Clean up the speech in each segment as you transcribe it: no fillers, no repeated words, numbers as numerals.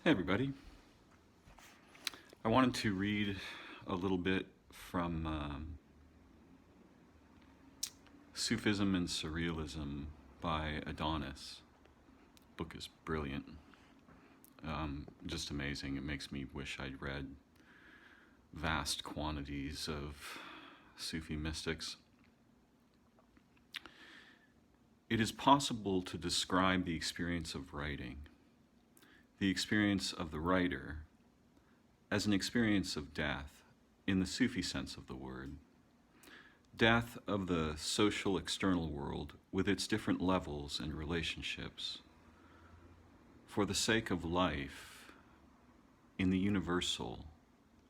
Hey everybody. I wanted to read a little bit from Sufism and Surrealism by Adonis. The book is brilliant. Just amazing. It makes me wish I'd read vast quantities of Sufi mystics. It is possible to describe the experience of writing, the experience of the writer, as an experience of death in the Sufi sense of the word. Death of the social external world with its different levels and relationships for the sake of life in the universal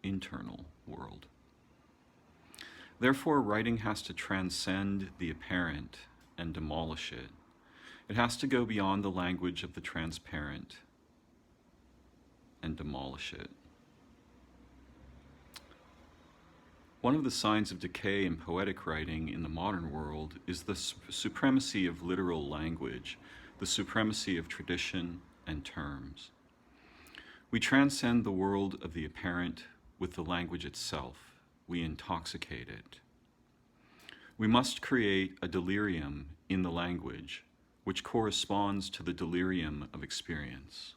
internal world. Therefore, writing has to transcend the apparent and demolish it. It has to go beyond the language of the transparent and demolish it. One of the signs of decay in poetic writing in the modern world is the supremacy of literal language, the supremacy of tradition and terms. We transcend the world of the apparent with the language itself. We intoxicate it. We must create a delirium in the language which corresponds to the delirium of experience.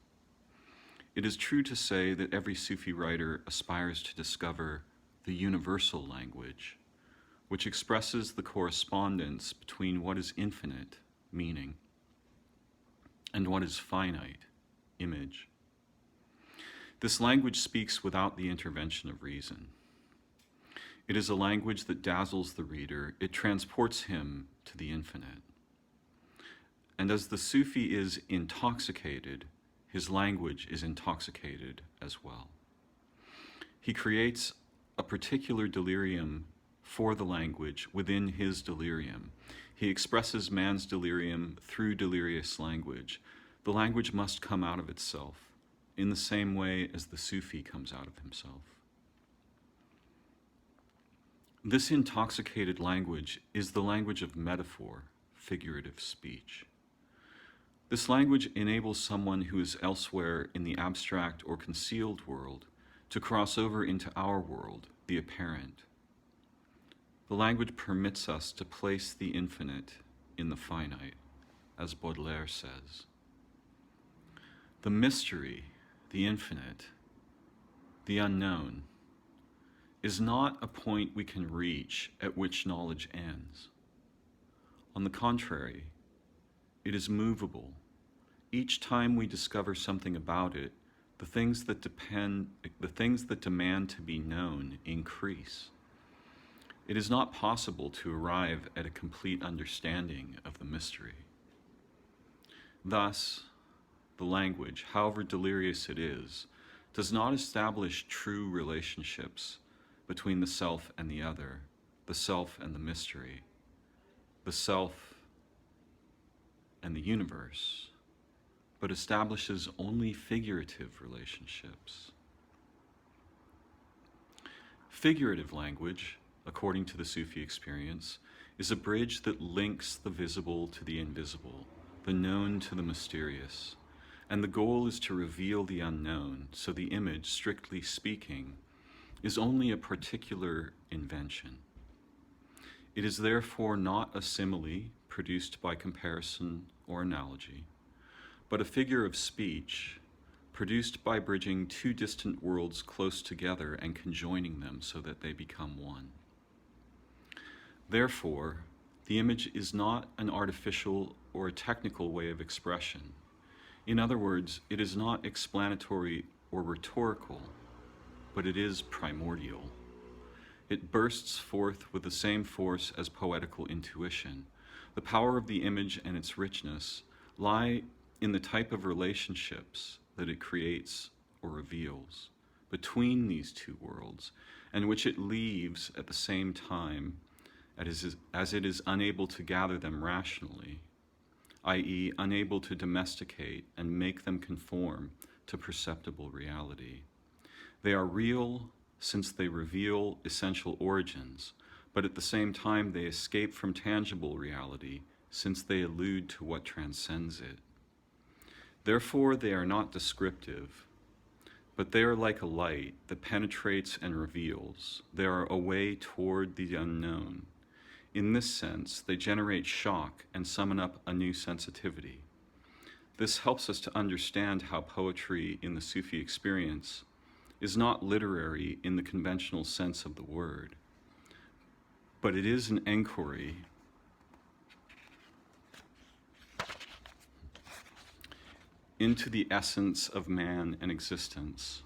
It is true to say that every Sufi writer aspires to discover the universal language, which expresses the correspondence between what is infinite, meaning, and what is finite, image. This language speaks without the intervention of reason. It is a language that dazzles the reader. It transports him to the infinite. And as the Sufi is intoxicated, his language is intoxicated as well. He creates a particular delirium for the language within his delirium. He expresses man's delirium through delirious language. The language must come out of itself in the same way as the Sufi comes out of himself. This intoxicated language is the language of metaphor, figurative speech. This language enables someone who is elsewhere in the abstract or concealed world to cross over into our world, the apparent. The language permits us to place the infinite in the finite, as Baudelaire says. The mystery, the infinite, the unknown, is not a point we can reach at which knowledge ends. On the contrary, it is movable. Each time we discover something about it, the things that demand to be known increase. It is not possible to arrive at a complete understanding of the mystery. Thus, the language, however delirious it is, does not establish true relationships between the self and the other, the self and the mystery, the self and the universe, but establishes only figurative relationships. Figurative language, according to the Sufi experience, is a bridge that links the visible to the invisible, the known to the mysterious, and the goal is to reveal the unknown, so the image, strictly speaking, is only a particular invention. It is therefore not a simile produced by comparison or analogy, but a figure of speech produced by bridging two distant worlds close together and conjoining them so that they become one. Therefore, the image is not an artificial or a technical way of expression. In other words, it is not explanatory or rhetorical, but it is primordial. It bursts forth with the same force as poetical intuition. The power of the image and its richness lie in the type of relationships that it creates or reveals between these two worlds, and which it leaves at the same time as it is unable to gather them rationally, i.e., unable to domesticate and make them conform to perceptible reality. They are real since they reveal essential origins, but at the same time they escape from tangible reality since they allude to what transcends it. Therefore, they are not descriptive, but they are like a light that penetrates and reveals. They are a way toward the unknown. In this sense, they generate shock and summon up a new sensitivity. This helps us to understand how poetry in the Sufi experience is not literary in the conventional sense of the word, but it is an inquiry into the essence of man and existence,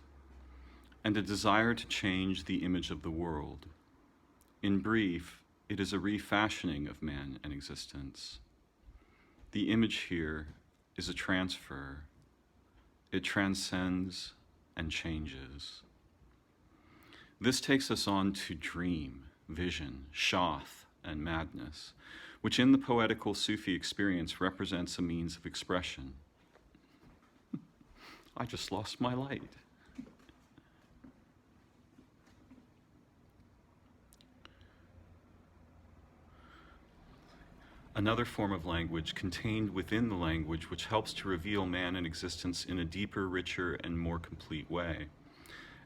and a desire to change the image of the world. In brief, it is a refashioning of man and existence. The image here is a transfer. It transcends and changes. This takes us on to dream, vision, shath, and madness, which in the poetical Sufi experience represents a means of expression. I just lost my light. Another form of language contained within the language which helps to reveal man and existence in a deeper, richer, and more complete way.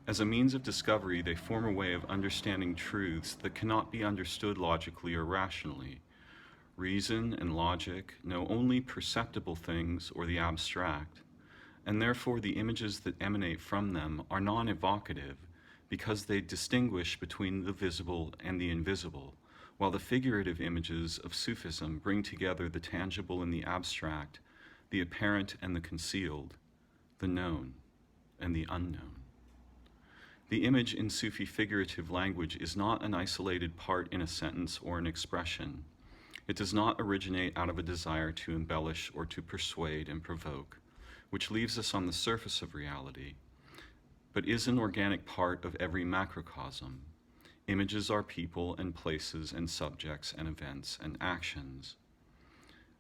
As a means of discovery, they form a way of understanding truths that cannot be understood logically or rationally. Reason and logic know only perceptible things or the abstract, and therefore the images that emanate from them are non-evocative because they distinguish between the visible and the invisible, while the figurative images of Sufism bring together the tangible and the abstract, the apparent and the concealed, the known and the unknown. The image in Sufi figurative language is not an isolated part in a sentence or an expression. It does not originate out of a desire to embellish or to persuade and provoke, which leaves us on the surface of reality, but is an organic part of every macrocosm. Images are people and places and subjects and events and actions.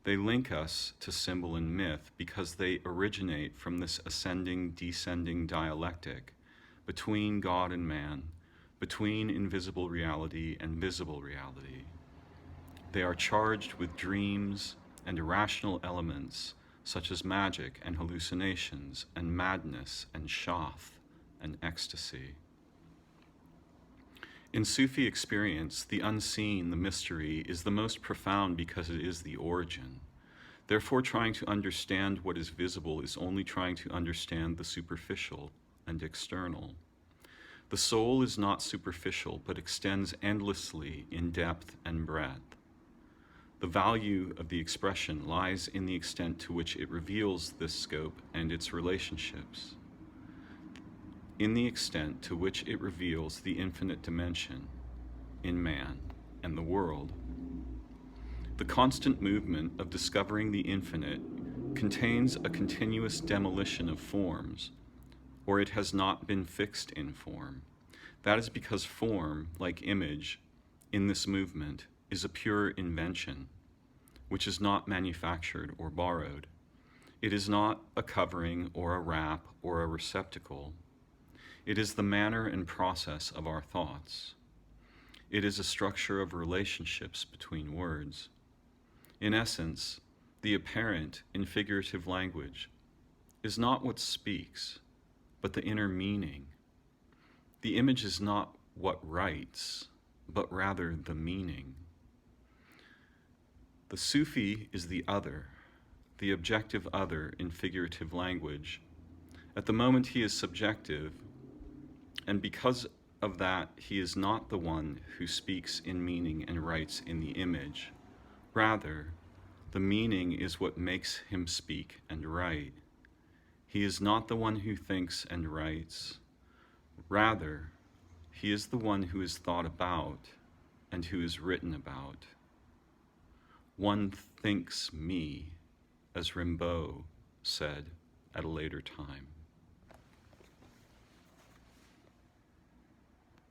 They link us to symbol and myth because they originate from this ascending-descending dialectic between God and man, between invisible reality and visible reality. They are charged with dreams and irrational elements such as magic and hallucinations and madness and shath and ecstasy. In Sufi experience, the unseen, the mystery, is the most profound because it is the origin. Therefore, trying to understand what is visible is only trying to understand the superficial and external. The soul is not superficial, but extends endlessly in depth and breadth. The value of the expression lies in the extent to which it reveals this scope and its relationships, in the extent to which it reveals the infinite dimension in man and the world. The constant movement of discovering the infinite contains a continuous demolition of forms, or it has not been fixed in form. That is because form, like image, in this movement, is a pure invention, which is not manufactured or borrowed. It is not a covering or a wrap or a receptacle. It is the manner and process of our thoughts. It is a structure of relationships between words. In essence, the apparent in figurative language is not what speaks, but the inner meaning. The image is not what writes, but rather the meaning. The Sufi is the other, the objective other in figurative language. At the moment he is subjective, and because of that, he is not the one who speaks in meaning and writes in the image. Rather, the meaning is what makes him speak and write. He is not the one who thinks and writes. Rather, he is the one who is thought about and who is written about. One thinks me, as Rimbaud said at a later time.